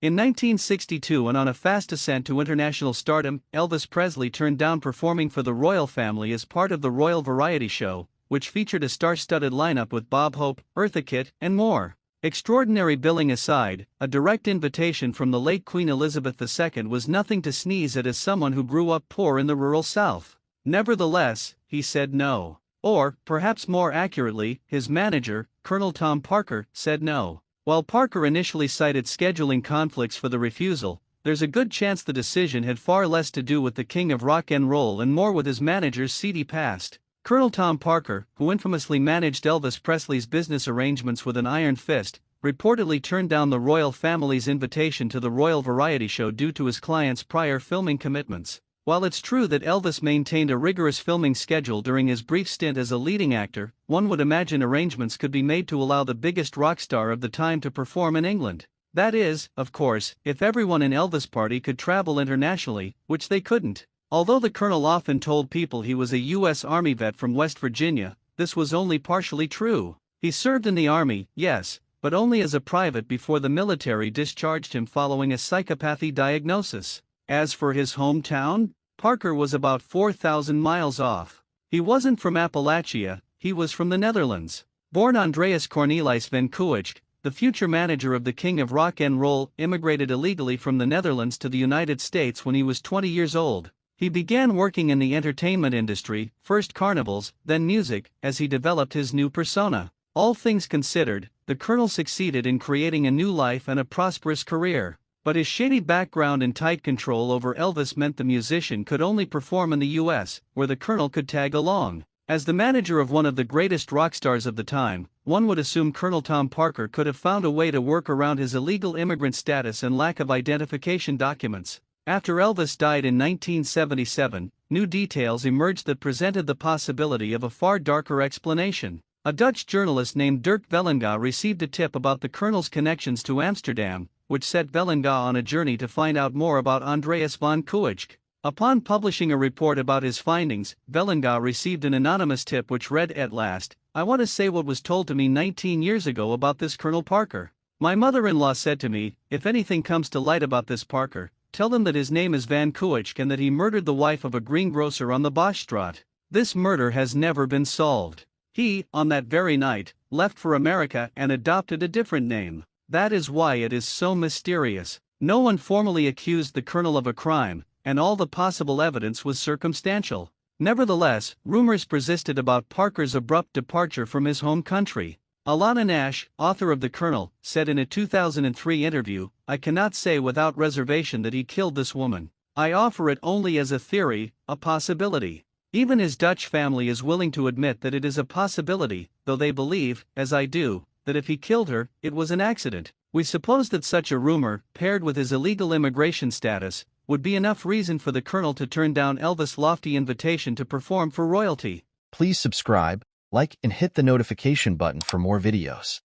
In 1962 and on a fast ascent to international stardom, Elvis Presley turned down performing for the royal family as part of the Royal Variety Show, which featured a star-studded lineup with Bob Hope, Eartha Kitt, and more. Extraordinary billing aside, a direct invitation from the late Queen Elizabeth II was nothing to sneeze at as someone who grew up poor in the rural South. Nevertheless, he said no. Or, perhaps more accurately, his manager, Colonel Tom Parker, said no. While Parker initially cited scheduling conflicts for the refusal, there's a good chance the decision had far less to do with the king of rock and roll and more with his manager's seedy past. Colonel Tom Parker, who infamously managed Elvis Presley's business arrangements with an iron fist, reportedly turned down the royal family's invitation to the Royal Variety Show due to his client's prior filming commitments. While it's true that Elvis maintained a rigorous filming schedule during his brief stint as a leading actor, one would imagine arrangements could be made to allow the biggest rock star of the time to perform in England. That is, of course, if everyone in Elvis' party could travel internationally, which they couldn't. Although the colonel often told people he was a U.S. Army vet from West Virginia, this was only partially true. He served in the Army, yes, but only as a private before the military discharged him following a psychopathy diagnosis. As for his hometown, Parker was about 4,000 miles off. He wasn't from Appalachia, he was from the Netherlands. Born Andreas Cornelis van Kuijck, the future manager of the king of rock and roll immigrated illegally from the Netherlands to the United States when he was 20 years old. He began working in the entertainment industry, first carnivals, then music, as he developed his new persona. All things considered, the colonel succeeded in creating a new life and a prosperous career. But his shady background and tight control over Elvis meant the musician could only perform in the US, where the colonel could tag along. As the manager of one of the greatest rock stars of the time, one would assume Colonel Tom Parker could have found a way to work around his illegal immigrant status and lack of identification documents. After Elvis died in 1977, new details emerged that presented the possibility of a far darker explanation. A Dutch journalist named Dirk Vellinga received a tip about the colonel's connections to Amsterdam, which set Vellinga on a journey to find out more about Andreas van Kuijck. Upon publishing a report about his findings, Vellinga received an anonymous tip which read, "At last, I want to say what was told to me 19 years ago about this Colonel Parker. My mother-in-law said to me, if anything comes to light about this Parker, tell them that his name is Van Kuijck and that he murdered the wife of a greengrocer on the Boschstraat. This murder has never been solved. He, on that very night, left for America and adopted a different name. That is why it is so mysterious. No one formally accused the colonel of a crime, and all the possible evidence was circumstantial." Nevertheless, rumors persisted about Parker's abrupt departure from his home country. Alana Nash, author of The Colonel, said in a 2003 interview, "I cannot say without reservation that he killed this woman. I offer it only as a theory, a possibility. Even his Dutch family is willing to admit that it is a possibility, though they believe, as I do, that if he killed her, it was an accident. We suppose that such a rumor, paired with his illegal immigration status, would be enough reason for the colonel to turn down Elvis' lofty invitation to perform for royalty." Please subscribe, like, and hit the notification button for more videos.